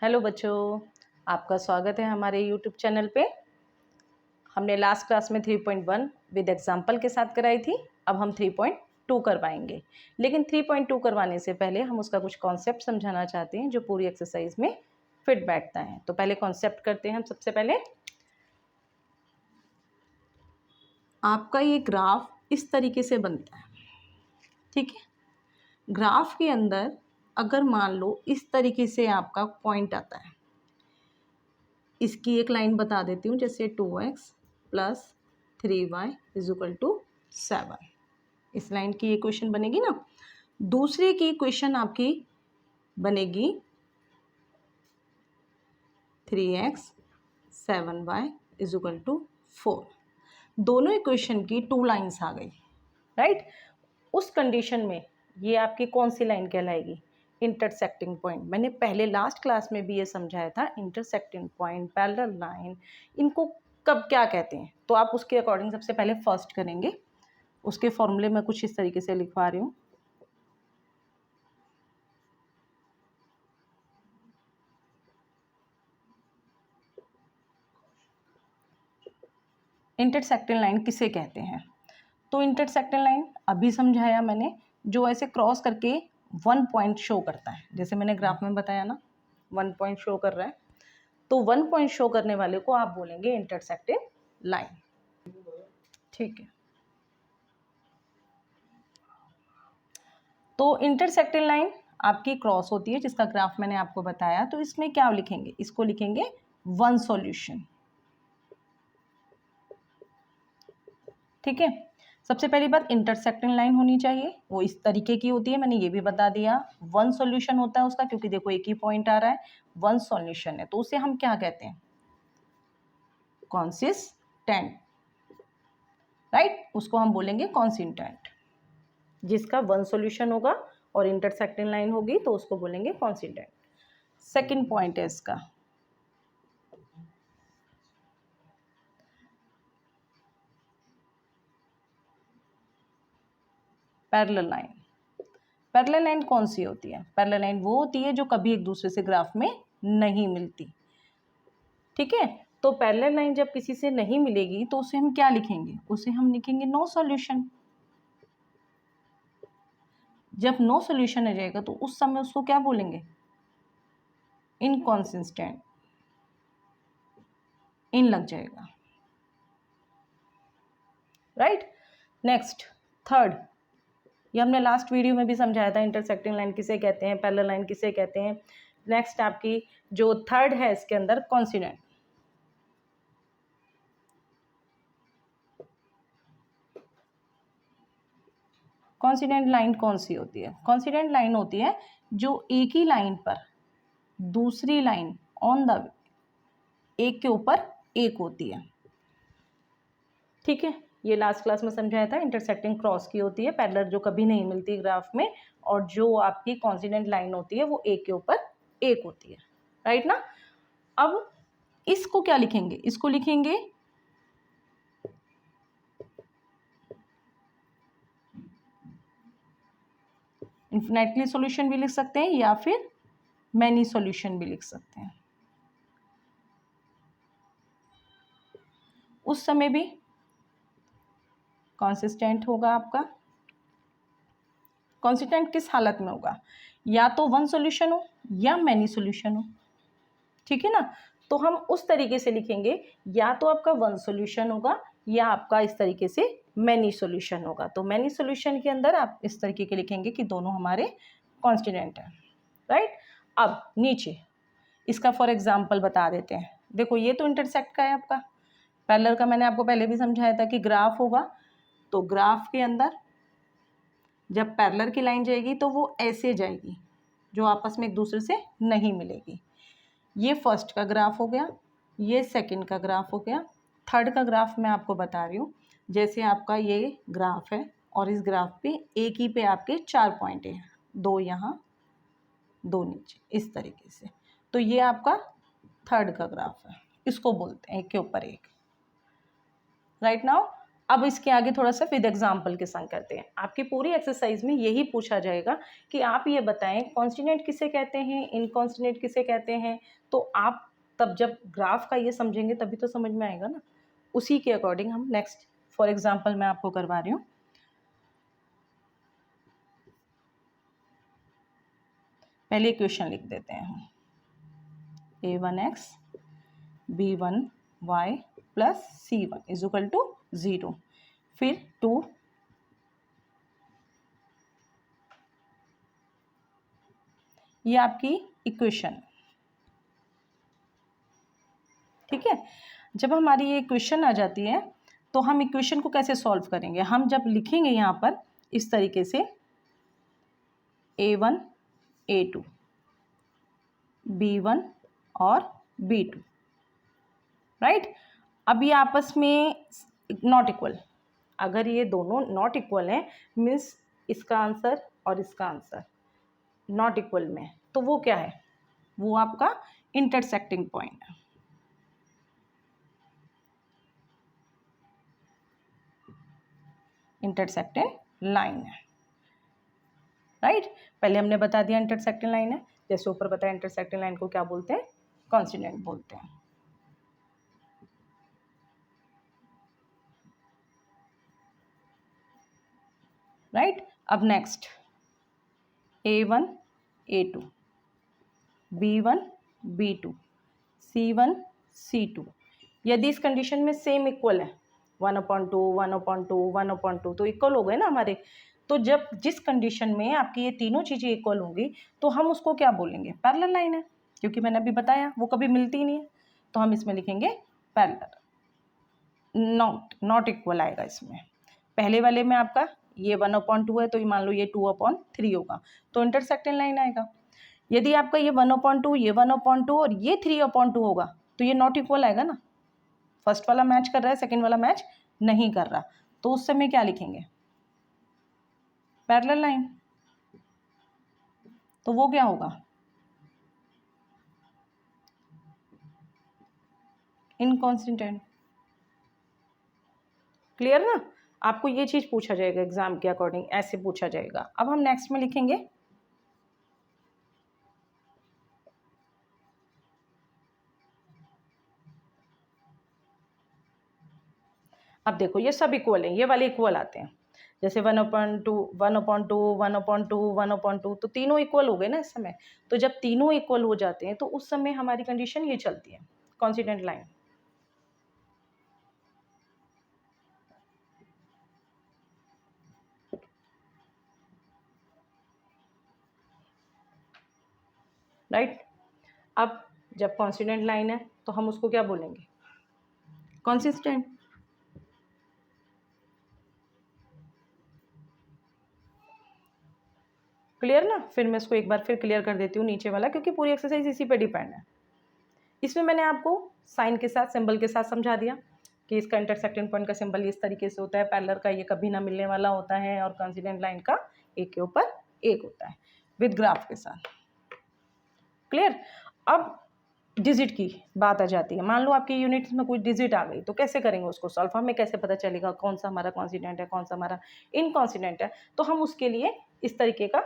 Hello बच्चों, आपका स्वागत है हमारे यूट्यूब चैनल पे। हमने लास्ट क्लास में 3.1 विद एग्जाम्पल के साथ कराई थी। अब हम 3.2 करवाएंगे, लेकिन 3.2 करवाने से पहले हम उसका कुछ कॉन्सेप्ट समझाना चाहते हैं जो पूरी एक्सरसाइज में फिट बैठता है। तो पहले कॉन्सेप्ट करते हैं हम। सबसे पहले आपका ये ग्राफ इस तरीके से बनता है, ठीक है। ग्राफ के अंदर अगर मान लो इस तरीके से आपका पॉइंट आता है, इसकी एक लाइन बता देती हूँ, जैसे 2x + 3y = 7। इस लाइन की इक्वेशन बनेगी ना। दूसरे की इक्वेशन आपकी बनेगी 3x 7y = 4। दोनों इक्वेशन की 2 लाइन्स आ गई, राइट। उस कंडीशन में ये आपकी कौन सी लाइन कहलाएगी? Intersecting point. मैंने पहले लास्ट क्लास में भी ये समझाया था, इंटरसेक्टिंग पॉइंट, पैरेलल लाइन, इनको कब क्या कहते हैं। तो आप उसके अकॉर्डिंग सबसे पहले फर्स्ट करेंगे। उसके फॉर्मूले में कुछ इस तरीके से लिखवा रही हूँ। इंटरसेक्टिंग लाइन किसे कहते हैं? तो इंटरसेक्टिंग लाइन अभी समझाया मैंने, जो ऐसे क्रॉस करके 1 पॉइंट शो करता है। जैसे मैंने ग्राफ में बताया ना, 1 पॉइंट शो कर रहा है, तो 1 पॉइंट शो करने वाले को आप बोलेंगे इंटरसेक्टिंग लाइन, ठीक है। तो इंटरसेक्टिंग लाइन आपकी क्रॉस होती है, जिसका ग्राफ मैंने आपको बताया। तो इसमें क्या लिखेंगे? इसको लिखेंगे 1 सॉल्यूशन, ठीक है। सबसे पहली बात, इंटरसेक्टिंग लाइन होनी चाहिए, वो इस तरीके की होती है, मैंने ये भी बता दिया। 1 सॉल्यूशन होता है उसका, क्योंकि देखो एक ही पॉइंट आ रहा है, 1 सॉल्यूशन है, तो उसे हम क्या कहते हैं? Consistent, right. उसको हम बोलेंगे कॉन्सिस्टेंट। जिसका 1 सॉल्यूशन होगा और इंटरसेक्टिंग लाइन होगी तो उसको बोलेंगे कॉन्सिस्टेंट। सेकंड पॉइंट है इसका पैरेलल लाइन। पैरेलल लाइन कौन सी होती है? पैरेलल लाइन वो होती है जो कभी एक दूसरे से ग्राफ में नहीं मिलती, ठीक है। तो पैरेलल लाइन जब किसी से नहीं मिलेगी तो उसे हम क्या लिखेंगे? उसे हम लिखेंगे नो सॉल्यूशन। जब नो सॉल्यूशन आ जाएगा तो उस समय उसको क्या बोलेंगे? इनकॉन्सिस्टेंट, इन लग जाएगा, राइट। नेक्स्ट, थर्ड, ये हमने लास्ट वीडियो में भी समझाया था, इंटरसेक्टिंग लाइन किसे कहते हैं, पैरेलल लाइन किसे कहते हैं। नेक्स्ट आपकी जो थर्ड है इसके अंदर, कॉन्सिस्टेंट। कॉन्सिस्टेंट लाइन कौन सी होती है? कॉन्सिस्टेंट लाइन होती है जो एक ही लाइन पर दूसरी लाइन ऑन द एक के ऊपर एक होती है, ठीक है। ये लास्ट क्लास में समझाया था। इंटरसेक्टिंग क्रॉस की होती है, पैरेलल जो कभी नहीं मिलती ग्राफ में, और जो आपकी कॉन्सिस्टेंट लाइन होती है वो एक के ऊपर एक होती है, राइट ना। अब इसको क्या लिखेंगे? इसको लिखेंगे इन्फिनिटली सॉल्यूशन भी लिख सकते हैं, या फिर मैनी सॉल्यूशन भी लिख सकते हैं। उस समय भी कॉन्सिस्टेंट होगा आपका। कॉन्सिस्टेंट किस हालत में होगा? या तो 1 सॉल्यूशन हो या मैनी सॉल्यूशन हो, ठीक है ना। तो हम उस तरीके से लिखेंगे, या तो आपका 1 सॉल्यूशन होगा या आपका इस तरीके से मैनी सॉल्यूशन होगा। तो मैनी सॉल्यूशन के अंदर आप इस तरीके के लिखेंगे कि दोनों हमारे कॉन्स्टिटेंट हैं, राइट। अब नीचे इसका फॉर एग्जाम्पल बता देते हैं। देखो ये तो इंटरसेक्ट का है आपका। पैरेलल का मैंने आपको पहले भी समझाया था कि ग्राफ होगा, तो ग्राफ के अंदर जब पैरेलल की लाइन जाएगी तो वो ऐसे जाएगी, जो आपस में एक दूसरे से नहीं मिलेगी। ये फर्स्ट का ग्राफ हो गया, ये सेकंड का ग्राफ हो गया। थर्ड का ग्राफ मैं आपको बता रही हूँ। जैसे आपका ये ग्राफ है और इस ग्राफ पे एक ही पे आपके 4 पॉइंट हैं, 2 यहाँ 2 नीचे, इस तरीके से। तो ये आपका थर्ड का ग्राफ है, इसको बोलते हैं एक के ऊपर एक, राइट नाउ। अब इसके आगे थोड़ा सा विद एग्जाम्पल के संग करते हैं। आपकी पूरी एक्सरसाइज में यही पूछा जाएगा कि आप ये बताएं कॉन्स्टिनेंट किसे कहते हैं, इनकॉन्स्टिनेंट किसे कहते हैं। तो आप तब जब ग्राफ का ये समझेंगे तभी तो समझ में आएगा ना। उसी के अकॉर्डिंग हम नेक्स्ट फॉर एग्जाम्पल मैं आपको करवा रही हूँ। पहले इक्वेशन लिख देते हैं हम, a1x b1y plus c1 is equal to 0, फिर 2 ये आपकी इक्वेशन, ठीक है। जब हमारी ये इक्वेशन आ जाती है तो हम इक्वेशन को कैसे सॉल्व करेंगे, हम जब लिखेंगे यहाँ पर इस तरीके से a1 a2 b1 और b2, राइट। अब ये आपस में नॉट इक्वल, अगर ये दोनों नॉट इक्वल हैं मीन्स इसका आंसर और इसका आंसर नॉट इक्वल में, तो वो क्या है, वो आपका इंटरसेक्टिंग पॉइंट है। इंटरसेक्टिंग लाइन है, राइट। पहले हमने बता दिया इंटरसेक्टिंग लाइन है, जैसे ऊपर बताया इंटरसेक्टिंग लाइन को क्या बोलते हैं, कॉन्स्टिनेंट बोलते हैं, राइट। अब next a1 a2 b1 b2 c1 c2, यदि इस कंडीशन में सेम इक्वल है 1/2 1/2 1/2 तो इक्वल हो गए ना हमारे। तो जब जिस कंडीशन में आपकी ये तीनों चीज़ें इक्वल होंगी तो हम उसको क्या बोलेंगे, पैरेलल लाइन है, क्योंकि मैंने अभी बताया वो कभी मिलती ही नहीं है। तो हम इसमें लिखेंगे पैरेलल, नॉट इक्वल आएगा इसमें। पहले वाले में आपका ये 1/2 है तो ये मान लो ये 2/3 होगा, तो इंटरसेक्टिंग लाइन आएगा। यदि आपका ये 1/2 ये 1/2 और ये 3/2 होगा तो ये नॉट इक्वल आएगा ना, फर्स्ट वाला मैच कर रहा है सेकंड वाला मैच नहीं कर रहा, तो उस समय क्या लिखेंगे, पैरेलल लाइन। तो वो क्या होगा, इनकॉन्सिस्टेंट। क्लियर ना, आपको ये चीज पूछा जाएगा एग्जाम के अकॉर्डिंग, ऐसे पूछा जाएगा। अब हम नेक्स्ट में लिखेंगे अब देखो ये सब इक्वल हैं, ये वाले इक्वल आते हैं, जैसे 1/2 1/2 1/2 1/2 तो तीनों इक्वल हो गए ना इस समय। तो जब तीनों इक्वल हो जाते हैं तो उस समय हमारी कंडीशन ये चलती है, कॉन्स्टिनेंट लाइन। राइट। अब जब कॉन्स्टिनेंट लाइन है तो हम उसको क्या बोलेंगे, कंसिस्टेंट। क्लियर ना, फिर मैं इसको एक बार फिर क्लियर कर देती हूँ नीचे वाला, क्योंकि पूरी एक्सरसाइज इसी पे डिपेंड है। इसमें मैंने आपको साइन के साथ सिंबल के साथ समझा दिया कि इसका इंटरसेक्टिंग पॉइंट का सिंबल इस तरीके से होता है, पैरेलल का ये कभी ना मिलने वाला होता है, और कॉन्स्टिनेंट लाइन का एक के ऊपर एक होता है विद ग्राफ के साथ। क्लियर। अब डिजिट की बात आ जाती है, मान लो आपकी यूनिट में कोई डिजिट आ गई तो कैसे करेंगे उसको सॉल्व, हमें कैसे पता चलेगा कौन सा हमारा कॉन्स्टिनेंट है कौन सा हमारा इनकॉन्स्टिनेंट है। तो हम उसके लिए इस तरीके का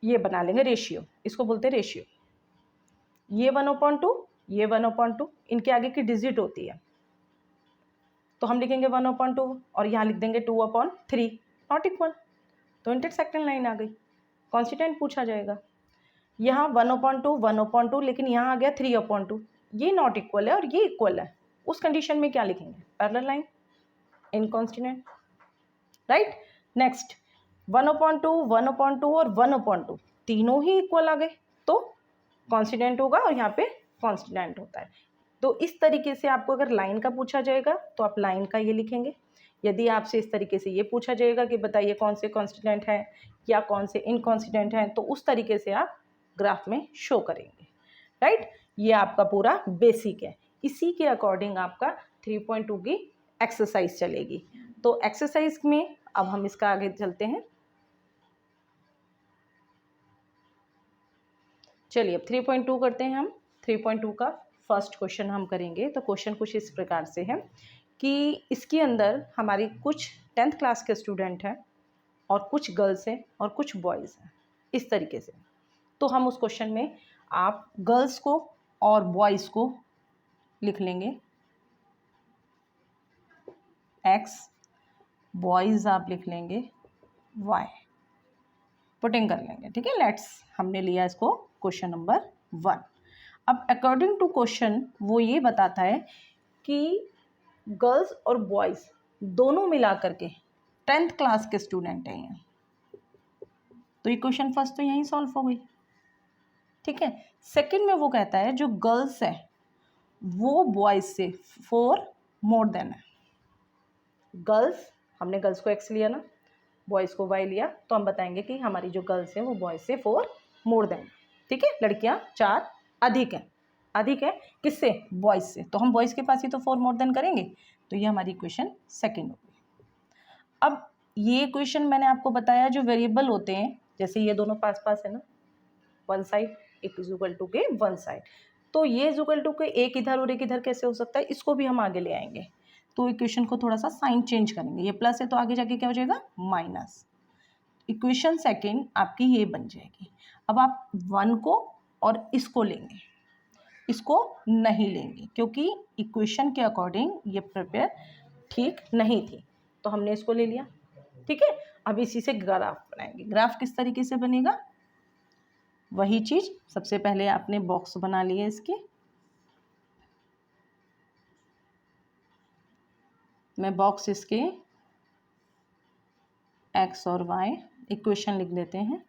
ये बना लेंगे रेशियो, इसको बोलते हैं रेशियो। ये 1/2 ये 1/2 इनके आगे की डिजिट होती है, तो हम लिखेंगे 1/2 और यहाँ लिख देंगे 2/3, नॉट इक्वल, तो इंटरसेक्टिंग लाइन आ गई, कॉन्स्टिनेंट पूछा जाएगा। यहाँ 1/2 1/2 लेकिन यहाँ आ गया 3/2, ये नॉट इक्वल है और ये इक्वल है, उस कंडीशन में क्या लिखेंगे, पैरेलल लाइन, इनकॉन्स्टिनेंट, राइट। नेक्स्ट 1/2 1/2 और 1/2 तीनों ही इक्वल आ गए तो कॉन्स्टिनेंट होगा और यहाँ पे कॉन्स्टिनेंट होता है। तो इस तरीके से आपको अगर लाइन का पूछा जाएगा तो आप लाइन का ये लिखेंगे। यदि आपसे इस तरीके से ये पूछा जाएगा कि बताइए कौन से कॉन्स्टिनेंट है या कौन से इनकॉन्स्टिनेंट हैं, तो उस तरीके से आप ग्राफ में शो करेंगे, राइट। ये आपका पूरा बेसिक है, इसी के अकॉर्डिंग आपका 3.2 की एक्सरसाइज चलेगी। तो एक्सरसाइज में अब हम इसका आगे चलते हैं। चलिए अब 3.2 करते हैं हम। 3.2 का फर्स्ट क्वेश्चन हम करेंगे। तो क्वेश्चन कुछ इस प्रकार से है कि इसके अंदर हमारी कुछ 10th क्लास के स्टूडेंट हैं और कुछ गर्ल्स हैं और कुछ बॉयज़ हैं, इस तरीके से। तो हम उस क्वेश्चन में आप गर्ल्स को और बॉयज़ को लिख लेंगे x, बॉयज़ आप लिख लेंगे y, पुटिंग कर लेंगे, ठीक है। लेट्स, हमने लिया इसको क्वेश्चन नंबर 1। अब अकॉर्डिंग टू क्वेश्चन वो ये बताता है कि गर्ल्स और बॉयज़ दोनों मिला करके 10th क्लास के स्टूडेंट हैं ये। तो ये क्वेश्चन फर्स्ट तो यहीं सॉल्व हो गई, ठीक है। सेकंड में वो कहता है जो गर्ल्स है वो बॉयज़ से 4 मोर देन है। गर्ल्स, हमने गर्ल्स को x लिया ना, बॉयज़ को y लिया, तो हम बताएंगे कि हमारी जो गर्ल्स है वो बॉयज़ से 4 मोर देन, ठीक है। लड़कियां 4 अधिक हैं, अधिक है किससे? बॉयज़ से। तो हम बॉयज़ के पास ही तो 4 मोर देन करेंगे। तो ये हमारी इक्वेशन सेकंड हो गई। अब ये इक्वेशन मैंने आपको बताया जो वेरिएबल होते हैं, जैसे ये दोनों पास पास है ना, वन साइड एक इज इक्वल टू के वन साइड, तो ये इज इक्वल टू के एक इधर और एक इधर कैसे हो सकता है, इसको भी हम आगे ले आएंगे। तो इक्वेशन को थोड़ा सा साइन चेंज करेंगे, ये प्लस है तो आगे जाके क्या हो जाएगा? माइनस। इक्वेशन सेकंड आपकी ये बन जाएगी। अब आप 1 को और इसको लेंगे, इसको नहीं लेंगे क्योंकि इक्वेशन के अकॉर्डिंग ये प्रिपेयर ठीक नहीं थी, तो हमने इसको ले लिया, ठीक है। अब इसी से ग्राफ बनाएंगे। ग्राफ किस तरीके से बनेगा? वही चीज़, सबसे पहले आपने बॉक्स बना लिए इसके, मैं बॉक्स इसके x और y इक्वेशन लिख देते हैं,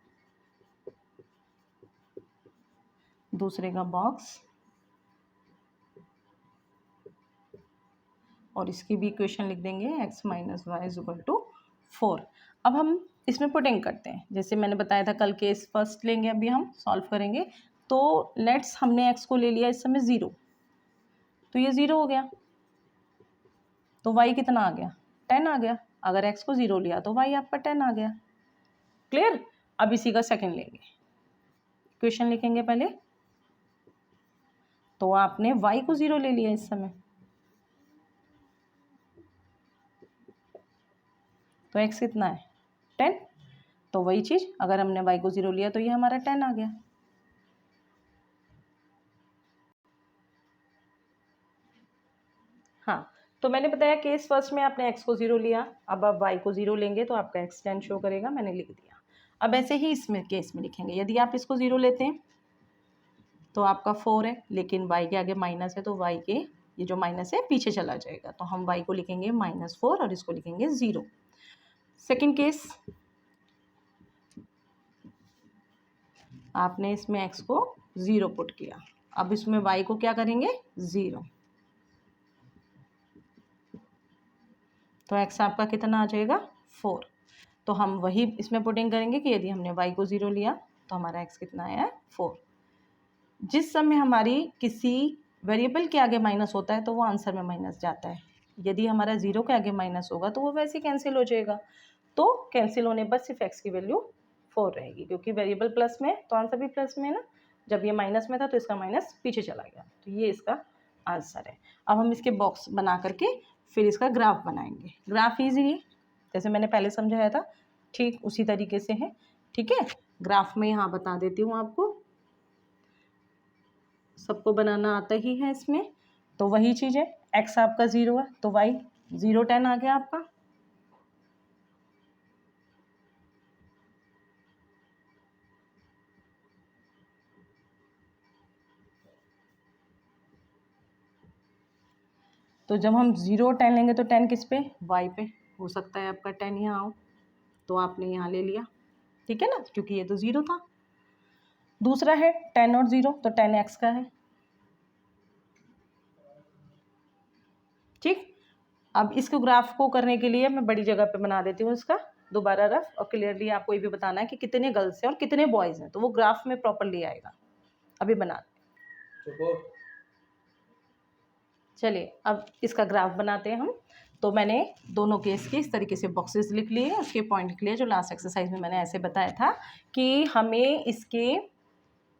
दूसरे का बॉक्स और इसकी भी इक्वेशन लिख देंगे x minus y is equal to 4। अब हम इसमें पुटिंग करते हैं, जैसे मैंने बताया था कल केस फर्स्ट लेंगे, अभी हम सॉल्व करेंगे। तो लेट्स, हमने x को ले लिया इस समय 0, तो ये 0 हो गया, तो y कितना आ गया? 10 आ गया। अगर x को 0 लिया तो y आपका 10 आ गया। क्लियर? अब इसी का सेकंड लेंगे, इक्वेशन लिखेंगे पहले, तो आपने y को 0 ले लिया इस समय, तो x कितना है? 10। तो वही चीज़, अगर हमने y को 0 लिया तो ये हमारा 10 आ गया। हाँ, तो मैंने बताया केस फर्स्ट में आपने x को 0 लिया, अब आप y को 0 लेंगे तो आपका x 10 शो करेगा, मैंने लिख दिया। अब ऐसे ही इसमें केस में लिखेंगे, यदि आप इसको 0 लेते हैं तो आपका 4 है, लेकिन y के आगे माइनस है तो y के ये जो माइनस है पीछे चला जाएगा, तो हम y को लिखेंगे -4 और इसको लिखेंगे 0। सेकेंड केस, आपने इसमें x को 0 पुट किया, अब इसमें y को क्या करेंगे? 0, तो x आपका कितना आ जाएगा? 4। तो हम वही इसमें पुटिंग करेंगे कि यदि हमने y को 0 लिया तो हमारा x कितना आया? 4। जिस समय हमारी किसी वेरिएबल के आगे माइनस होता है तो वो आंसर में माइनस जाता है, यदि हमारा 0 के आगे माइनस होगा तो वो वैसे कैंसिल हो जाएगा। तो कैंसिल होने पर सिर्फ x की वैल्यू 4 रहेगी, क्योंकि वेरिएबल प्लस में तो आंसर भी प्लस में है ना, जब ये माइनस में था तो इसका माइनस पीछे चला गया, तो ये इसका आंसर है। अब हम इसके बॉक्स बना करके फिर इसका ग्राफ बनाएंगे। ग्राफ ईजिली जैसे मैंने पहले समझाया था ठीक उसी तरीके से है, ठीक है। ग्राफ में यहाँ बता देती हूँ आपको, सबको बनाना आता ही है इसमें, तो वही चीज़ है, x आपका 0 है तो y 0 10 आ गया आपका, तो जब हम 0 10 लेंगे तो 10 किस पे? y पे। हो सकता है आपका 10 यहाँ आओ, तो आपने यहाँ ले लिया, ठीक है ना, क्योंकि ये तो 0 था। दूसरा है 10 और 0, तो 10 x का है, ठीक। अब इसको ग्राफ को करने के लिए मैं बड़ी जगह पे बना देती हूँ इसका दोबारा रफ, और क्लियरली आपको ये भी बताना है कि कितने गर्ल्स हैं और कितने बॉयज़ हैं, तो वो ग्राफ में प्रॉपरली आएगा। अभी बना चलिए, अब इसका ग्राफ बनाते हैं हम। तो मैंने दोनों केस के इस तरीके से बॉक्सेस लिख लिए, उसके पॉइंट लिख लिए, जो लास्ट एक्सरसाइज में मैंने ऐसे बताया था कि हमें इसके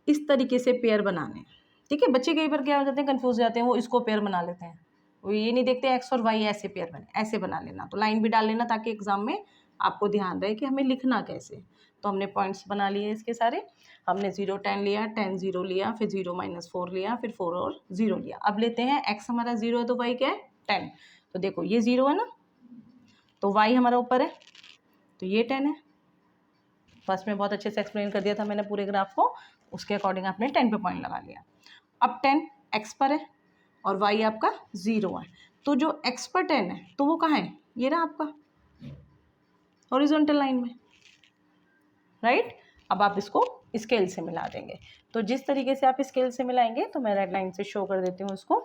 इस तरीके से पेयर बनाने हैं, ठीक है। बच्चे कई बार क्या हो जाते हैं, कंफ्यूज जाते हैं, वो इसको पेयर बना लेते हैं, वो ये नहीं देखते एक्स और वाई ऐसे पेयर बने, ऐसे बना लेना, तो लाइन भी डाल लेना ताकि एग्जाम में आपको ध्यान रहे कि हमें लिखना कैसे। तो हमने पॉइंट्स बना लिए इसके सारे, हमने 0 10 लिया, 10 0 लिया, फिर 0 -4 लिया, फिर 4 और 0 लिया। अब लेते हैं एक्स हमारा 0 है तो वाई क्या है 10, तो देखो ये 0 है ना, तो वाई हमारा ऊपर है तो ये 10 है। फर्स्ट में बहुत अच्छे से एक्सप्लेन कर दिया था मैंने पूरे ग्राफ को, उसके अकॉर्डिंग आपने 10 पे पॉइंट लगा लिया। अब 10 एक्स पर है और वाई आपका 0 है, तो जो एक्स पर 10 है तो वो कहाँ है, ये रहा आपका हॉरिजॉन्टल लाइन में, राइट। अब आप इसको स्केल से मिला देंगे, तो जिस तरीके से आप स्केल से मिलाएंगे, तो मैं रेड लाइन से शो कर देती हूँ उसको।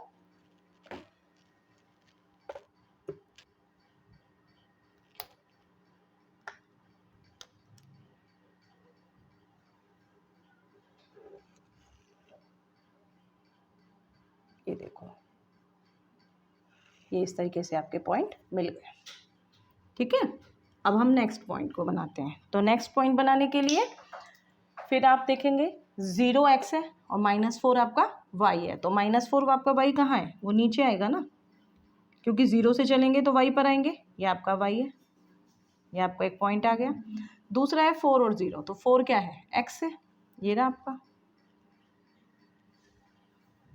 ये देखो, ये इस तरीके से आपके पॉइंट मिल गए, ठीक है। अब हम नेक्स्ट पॉइंट को बनाते हैं, तो नेक्स्ट पॉइंट बनाने के लिए फिर आप देखेंगे 0 एक्स है और -4 आपका वाई है, तो -4 आपका वाई कहाँ है, वो नीचे आएगा ना, क्योंकि 0 से चलेंगे तो वाई पर आएंगे, ये आपका वाई है, ये आपका एक पॉइंट आ गया। दूसरा है 4 और 0, तो 4 क्या है एक्स है, ये रहा आपका,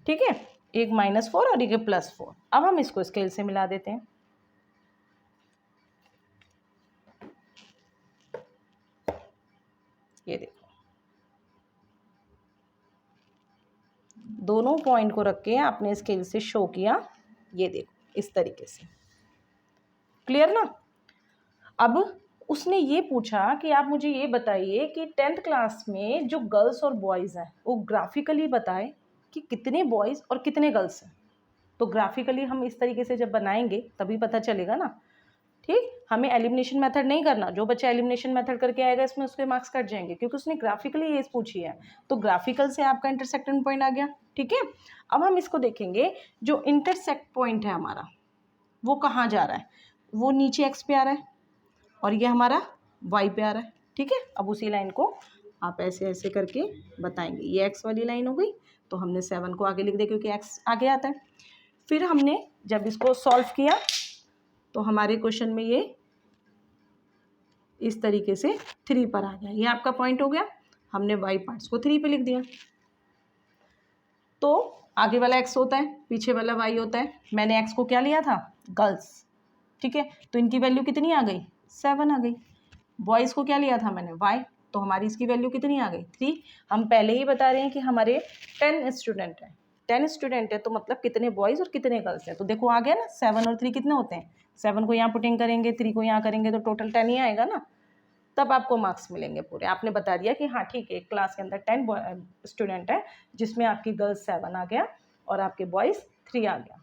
ठीक है। एक -4 और एक +4। अब हम इसको स्केल से मिला देते हैं, ये देखो दोनों पॉइंट को रख के आपने स्केल से शो किया, ये देखो इस तरीके से, क्लियर ना। अब उसने ये पूछा कि आप मुझे ये बताइए कि 10th क्लास में जो गर्ल्स और बॉयज़ हैं वो ग्राफिकली बताएं कि कितने बॉयज़ और कितने गर्ल्स हैं। तो ग्राफिकली हम इस तरीके से जब बनाएंगे तभी पता चलेगा ना, ठीक। हमें एलिमिनेशन मेथड नहीं करना, जो बच्चा एलिमिनेशन मेथड करके आएगा इसमें उसके मार्क्स कट जाएंगे, क्योंकि उसने ग्राफिकली ये पूछी है, तो ग्राफिकल से आपका इंटरसेक्शन पॉइंट आ गया, ठीक है। अब हम इसको देखेंगे, जो इंटरसेक्ट पॉइंट है हमारा वो कहाँ जा रहा है, वो नीचे एक्स पे आ रहा है और ये हमारा वाई पे आ रहा है, ठीक है। अब उसी लाइन को आप ऐसे ऐसे करके बताएंगे, ये एक्स वाली लाइन हो गई, तो हमने 7 को आगे लिख दिया क्योंकि एक्स आगे आता है। फिर हमने जब इसको सॉल्व किया तो हमारे क्वेश्चन में ये इस तरीके से 3 पर आ गया, ये आपका पॉइंट हो गया। हमने वाई पार्ट्स को 3 पे लिख दिया, तो आगे वाला एक्स होता है, पीछे वाला वाई होता है। मैंने एक्स को क्या लिया था, गर्ल्स, ठीक है, तो इनकी वैल्यू कितनी आ गई 7 आ गई। बॉयज़ को क्या लिया था मैंने वाई, तो हमारी इसकी वैल्यू कितनी आ गई 3। हम पहले ही बता रहे हैं कि हमारे 10 स्टूडेंट हैं, 10 स्टूडेंट है तो मतलब कितने बॉयज़ और कितने गर्ल्स हैं, तो देखो आ गया ना, 7 और 3 कितने होते हैं, 7 को यहाँ पुटिंग करेंगे, 3 को यहाँ करेंगे तो टोटल 10 ही आएगा ना, तब आपको मार्क्स मिलेंगे पूरे। आपने बता दिया कि हाँ ठीक है, क्लास के अंदर 10 स्टूडेंट है जिसमें आपकी गर्ल्स 7 आ गया और आपके बॉयज़ 3 आ गया,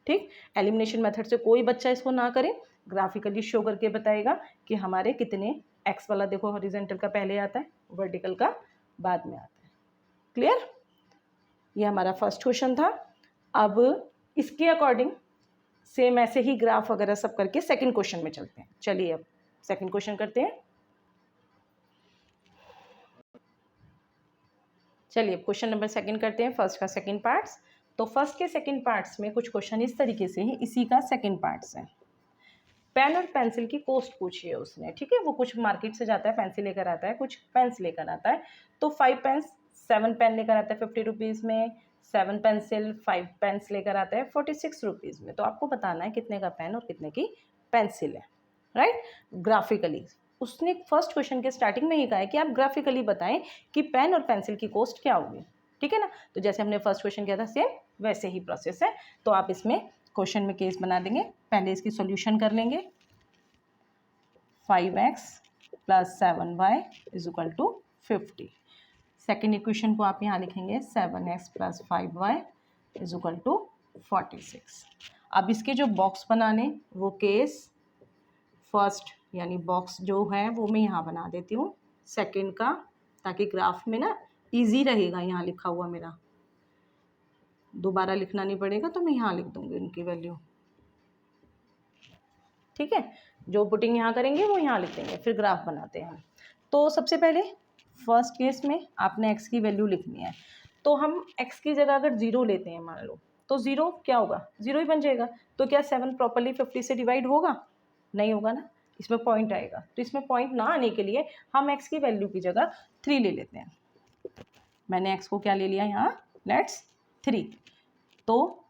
ठीक। एलिमिनेशन मेथड से कोई बच्चा इसको ना करे, ग्राफिकली शो करके बताएगा कि हमारे कितने, एक्स वाला देखो हॉरिजॉन्टल का पहले आता है, वर्टिकल का बाद में आता है, क्लियर। ये हमारा फर्स्ट क्वेश्चन था। अब इसके अकॉर्डिंग सेम ऐसे ही ग्राफ वगैरह सब करके सेकंड क्वेश्चन में चलते हैं। चलिए अब सेकंड क्वेश्चन करते हैं। चलिए क्वेश्चन नंबर सेकंड करते हैं, फर्स्ट का सेकंड पार्ट्स। तो फर्स्ट के सेकंड पार्ट्स में कुछ क्वेश्चन इस तरीके से हैं, इसी का सेकंड पार्ट्स है। पेन और पेंसिल की कॉस्ट पूछी है उसने, ठीक है। वो कुछ मार्केट से जाता है पेंसिल लेकर आता है, कुछ पेन्स लेकर आता है, तो 5 पेन्स 7 पेन लेकर आता है 50 रुपीज़ में, 7 पेंसिल 5 पेन्स लेकर आता है 46 रुपीज़ में। तो आपको बताना है कितने का पेन और कितने की पेंसिल है, राइट। ग्राफिकली उसने फर्स्ट क्वेश्चन के स्टार्टिंग में ही कहा है कि आप ग्राफिकली बताएं कि पेन और पेंसिल की कॉस्ट क्या होगी, ठीक है ना। तो जैसे हमने फर्स्ट क्वेश्चन किया था सेम वैसे ही प्रोसेस है, तो आप इसमें क्वेश्चन में केस बना देंगे। पहले इसकी सॉल्यूशन कर लेंगे, 5x + 7y = 50। सेकेंड इक्वेशन को आप यहाँ लिखेंगे 7x + 5y = 46। अब इसके जो बॉक्स बनाने वो केस फर्स्ट यानी बॉक्स जो है वो मैं यहाँ बना देती हूँ सेकेंड का, ताकि ग्राफ में ना इजी रहेगा, यहाँ लिखा हुआ मेरा दोबारा लिखना नहीं पड़ेगा, तो मैं यहाँ लिख दूँगी उनकी वैल्यू, ठीक है। जो पुटिंग यहाँ करेंगे वो यहाँ लिख देंगे, फिर ग्राफ बनाते हैं। तो सबसे पहले फर्स्ट केस में आपने x की वैल्यू लिखनी है, तो हम x की जगह अगर 0 लेते हैं मान लो, तो 0 क्या होगा, 0 ही बन जाएगा। तो क्या 7 प्रॉपरली 50 से डिवाइड होगा, नहीं होगा ना, इसमें पॉइंट आएगा। तो इसमें पॉइंट ना आने के लिए हम x की वैल्यू की जगह 3 ले लेते हैं। मैंने x को क्या ले लिया यहाँ, लेट्स 3। तो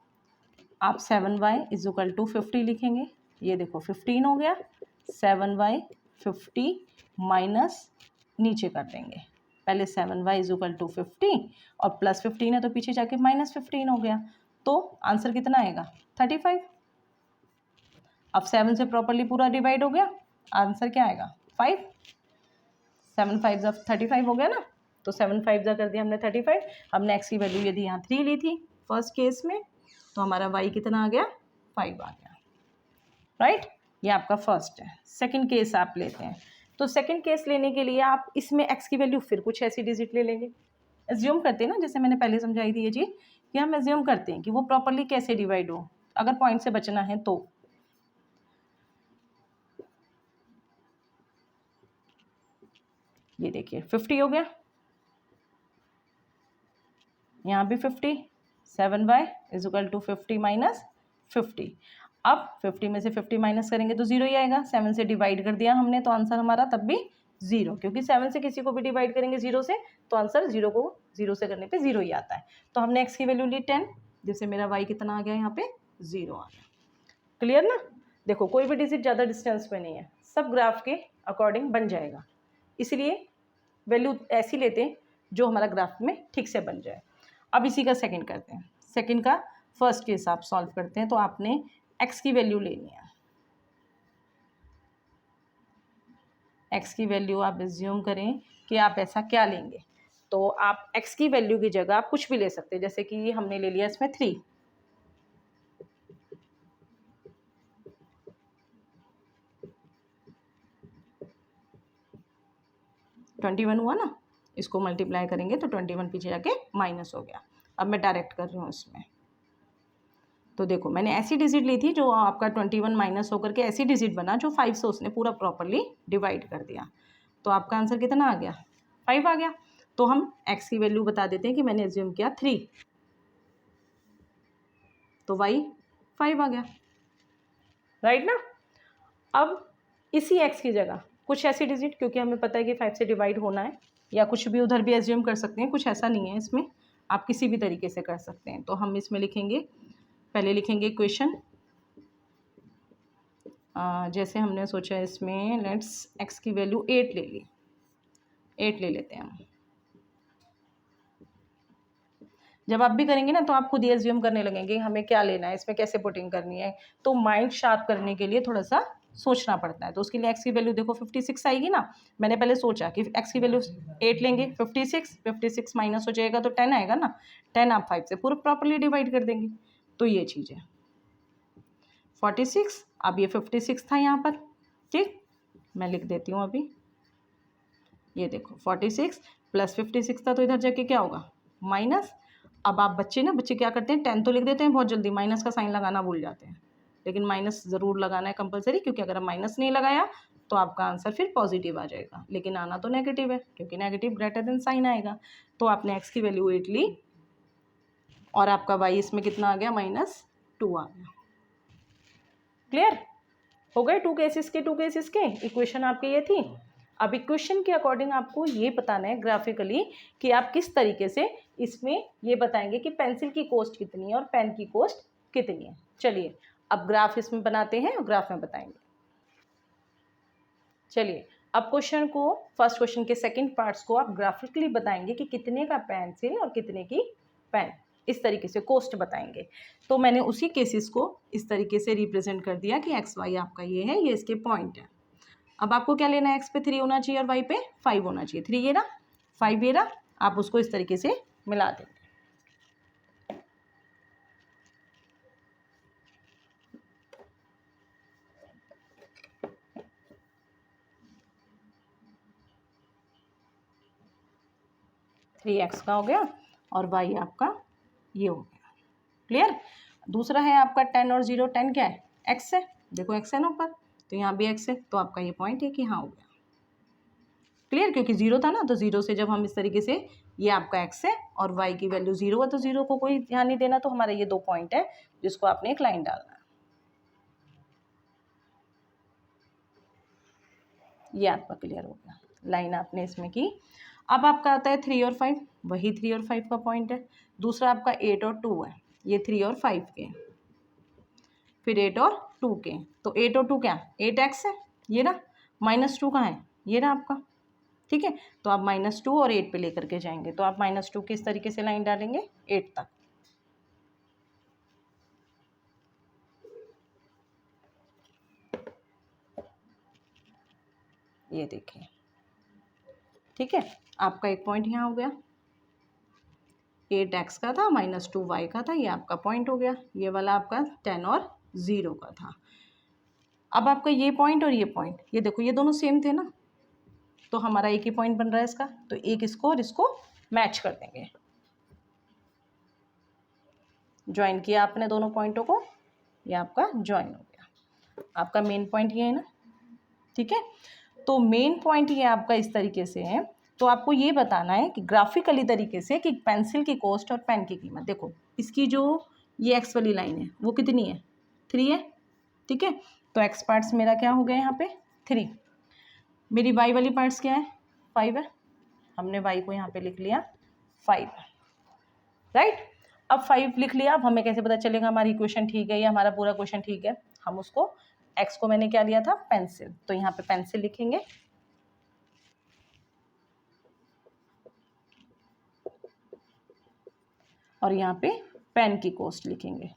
आप 7y इज इक्वल टू 50 लिखेंगे। ये देखो 15 हो गया, 7y 50 माइनस नीचे कर देंगे। पहले 7y इज इक्वल टू 50 और प्लस 15 है तो पीछे जाके माइनस 15 हो गया। तो आंसर कितना आएगा, 35। अब 7 से प्रॉपरली पूरा डिवाइड हो गया, आंसर क्या आएगा, 5। 7 5 जब 35 हो गया ना, तो 7 5 जा कर दिया हमने 35। हमने x की वैल्यू यदि यहाँ 3 ली थी फर्स्ट केस में, तो हमारा y कितना आ गया, 5 आ गया, राइट। ये आपका फर्स्ट है। सेकंड केस आप लेते हैं, तो सेकंड केस लेने के लिए आप इसमें x की वैल्यू फिर कुछ ऐसी डिजिट ले लेंगे। एज्यूम करते हैं ना, जैसे मैंने पहले समझाई थी ये चीज़, कि हम एज्यूम करते हैं कि वो प्रॉपरली कैसे डिवाइड हो, अगर पॉइंट से बचना है तो। ये देखिए 50 हो गया, यहाँ भी 50, 7y is equal to 50 minus 50। अब 50 में से 50 माइनस करेंगे तो 0 ही आएगा। 7 से डिवाइड कर दिया हमने तो आंसर हमारा तब भी 0, क्योंकि 7 से किसी को भी डिवाइड करेंगे 0 से तो आंसर 0 को 0 से करने पे 0 ही आता है। तो हमने x की वैल्यू ली 10, जिससे मेरा y कितना आ गया, यहाँ पे 0 आ गया। क्लियर ना। देखो कोई भी डिजिट ज़्यादा डिस्टेंस पे नहीं है, सब ग्राफ के अकॉर्डिंग बन जाएगा, इसलिए वैल्यू ऐसी लेते हैं जो हमारा ग्राफ में ठीक से बन जाए। अब इसी का सेकंड करते हैं। सेकंड का फर्स्ट केस आप सॉल्व करते हैं, तो आपने x की वैल्यू लेनी है। x की वैल्यू आप एज्यूम करें कि आप ऐसा क्या लेंगे, तो आप x की वैल्यू की जगह आप कुछ भी ले सकते हैं। जैसे कि हमने ले लिया इसमें 3, $21 हुआ ना, इसको मल्टीप्लाई करेंगे तो 21 पीछे जाके माइनस हो गया। अब मैं डायरेक्ट कर रही हूँ इसमें, तो देखो मैंने ऐसी डिजिट ली थी जो आपका 21 माइनस होकर के ऐसी डिजिट बना जो 5 से उसने पूरा प्रॉपरली डिवाइड कर दिया। तो आपका आंसर कितना आ गया, 5 आ गया। तो हम x की वैल्यू बता देते हैं कि मैंने एज्यूम किया 3, तो y 5 आ गया, राइट ना। अब इसी x की जगह कुछ ऐसी डिजिट, क्योंकि हमें पता है कि 5 से डिवाइड होना है, या कुछ भी उधर भी एज्यूम कर सकते हैं, कुछ ऐसा नहीं है इसमें, आप किसी भी तरीके से कर सकते हैं। तो हम इसमें लिखेंगे, पहले लिखेंगे इक्वेशन, जैसे हमने सोचा इसमें लेट्स x की वैल्यू 8 ले ली, 8 ले लेते हैं हम। जब आप भी करेंगे ना तो आप खुद ही एज्यूम करने लगेंगे हमें क्या लेना है, इसमें कैसे पुटिंग करनी है। तो माइंड शार्प करने के लिए थोड़ा सा सोचना पड़ता है। तो उसके लिए x की वैल्यू देखो 56 आएगी ना। मैंने पहले सोचा कि x की वैल्यू 8 लेंगे, 56 माइनस हो जाएगा तो 10 आएगा ना। 10 आप 5 से पूरा प्रॉपरली डिवाइड कर देंगे, तो ये चीज़ है 46। अब ये 56 था यहाँ पर, ठीक, मैं लिख देती हूँ अभी। ये देखो 46 प्लस 56 था, तो इधर जाके क्या होगा, माइनस। अब आप बच्चे क्या करते हैं, 10 तो लिख देते हैं बहुत जल्दी, माइनस का साइन लगाना भूल जाते हैं। लेकिन माइनस ज़रूर लगाना है कंपलसरी, क्योंकि अगर माइनस नहीं लगाया तो आपका आंसर फिर पॉजिटिव आ जाएगा, लेकिन आना तो नेगेटिव है, क्योंकि नेगेटिव ग्रेटर देन साइन आएगा। तो आपने x की वैल्यू 8 ली और आपका y इसमें कितना आ गया, -2 आ गया। क्लियर हो गए। टू केसेस के इक्वेशन आपकी ये थी। अब इक्वेशन के अकॉर्डिंग आपको ये बताना है ग्राफिकली कि आप किस तरीके से इसमें ये बताएंगे कि पेंसिल की कॉस्ट कितनी है और पेन की कॉस्ट कितनी है। चलिए अब ग्राफ इसमें बनाते हैं और ग्राफ में बताएंगे। चलिए अब क्वेश्चन को, फर्स्ट क्वेश्चन के सेकंड पार्ट्स को आप ग्राफिकली बताएंगे कि कितने का पेंसिल और कितने की पेन, इस तरीके से कॉस्ट बताएंगे। तो मैंने उसी केसेस को इस तरीके से रिप्रेजेंट कर दिया कि एक्स वाई आपका ये है, ये इसके पॉइंट है। अब आपको क्या लेना है, एक्स पे 3 होना चाहिए और वाई पे 5 होना चाहिए। 3 ये रहा, 5 ये रहा, आप उसको इस तरीके से मिला देंगे। थ्री एक्स का हो गया और वाई आपका ये हो गया। क्लियर। दूसरा है आपका 10 और 0। 10 क्या है, एक्स है, देखो एक्स है ना ऊपर, तो यहाँ भी एक्स है, तो आपका ये पॉइंट है कि हाँ हो गया। क्लियर, क्योंकि 0 था ना, तो 0 से जब हम इस तरीके से ये आपका x है और y की वैल्यू 0 है, तो 0 को कोई ध्यान नहीं देना। तो हमारा ये 2 पॉइंट है जिसको आपने एक लाइन डालना है। ये आपका क्लियर हो गया, लाइन आपने इसमें की। अब आपका आता है 3 और 5, वही 3 और 5 का पॉइंट है। दूसरा आपका 8 और 2 है, ये 3 और 5 के, फिर 8 और 2 के। तो 8 और 2 क्या, 8x है, ये ना, -2 कहाँ है, ये ना आपका, ठीक है। तो आप -2 और 8 पे लेकर के जाएंगे, तो आप -2 किस तरीके से लाइन डालेंगे, 8 तक। ये देखिए, ठीक है, आपका एक पॉइंट यहाँ हो गया, 8x का था, -2y का था, ये आपका पॉइंट हो गया। ये वाला आपका 10 और 0 का था। अब आपका ये पॉइंट और ये पॉइंट, ये देखो ये दोनों सेम थे ना, तो हमारा एक ही पॉइंट बन रहा है इसका, तो एक इसको और इसको मैच कर देंगे। ज्वाइन किया आपने दोनों पॉइंटों को, ये आपका ज्वाइन हो गया। आपका मेन पॉइंट ये है ना, ठीक है। तो मेन पॉइंट ये आपका इस तरीके से है। तो आपको ये बताना है कि ग्राफिकली तरीके से कि पेंसिल की कॉस्ट और पेन की कीमत। देखो इसकी जो ये एक्स वाली लाइन है वो कितनी है, 3 है, ठीक है। तो एक्स पार्ट्स मेरा क्या हो गया यहाँ पे 3, मेरी वाई वाली पार्ट्स क्या है 5 है, हमने वाई को यहाँ पे लिख लिया 5, राइट। अब 5 लिख लिया। अब हमें कैसे पता चलेगा हमारी इक्वेशन ठीक है या हमारा पूरा क्वेश्चन ठीक है, हम उसको एक्स को मैंने क्या लिया था पेंसिल, तो यहाँ पे पेंसिल लिखेंगे, और यहाँ पे पेन की कॉस्ट लिखेंगे,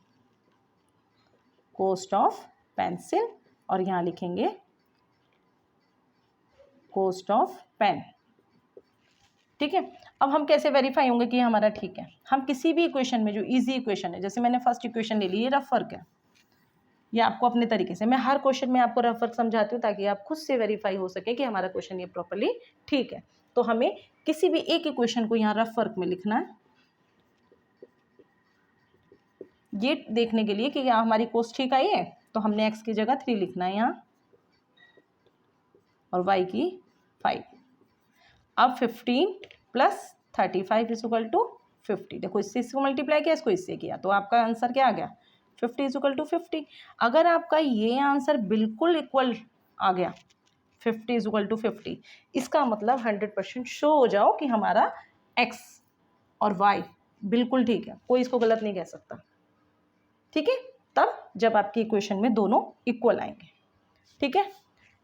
कॉस्ट ऑफ पेंसिल, और यहाँ लिखेंगे कॉस्ट ऑफ पेन, ठीक है। अब हम कैसे वेरीफाई होंगे कि हमारा ठीक है, हम किसी भी इक्वेशन में जो इजी इक्वेशन है, जैसे मैंने फर्स्ट इक्वेशन ले ली, ये रफ वर्क है, ये आपको अपने तरीके से, मैं हर क्वेश्चन में आपको रफ वर्क समझाती हूँ ताकि आप खुद से वेरीफाई हो सके कि हमारा क्वेश्चन ये प्रॉपर्ली ठीक है। तो हमें किसी भी एक इक्वेशन को यहाँ रफ वर्क में लिखना है, ये देखने के लिए कि यहाँ हमारी कॉस्ट ठीक आई है, तो हमने एक्स की जगह 3 लिखना है यहाँ, और वाई की 5। अब 15 + 35 = 50। देखो इसको मल्टीप्लाई किया, इसको इससे किया, तो आपका आंसर क्या आ गया 50 = 50। अगर आपका ये आंसर बिल्कुल इक्वल आ गया 50 = 50, इसका मतलब 100% शो हो जाओ कि हमारा एक्स और वाई बिल्कुल ठीक है, कोई इसको गलत नहीं कह सकता, ठीक है। तब जब आपकी इक्वेशन में दोनों इक्वल आएंगे, ठीक है।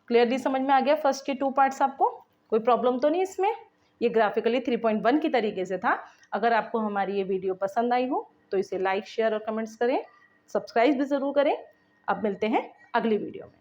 क्लियरली समझ में आ गया फर्स्ट के 2 पार्ट्स, आपको कोई प्रॉब्लम तो नहीं इसमें। ये ग्राफिकली 3.1 की तरीके से था। अगर आपको हमारी ये वीडियो पसंद आई हो तो इसे लाइक शेयर और कमेंट्स करें, सब्सक्राइब भी ज़रूर करें। अब मिलते हैं अगली वीडियो में।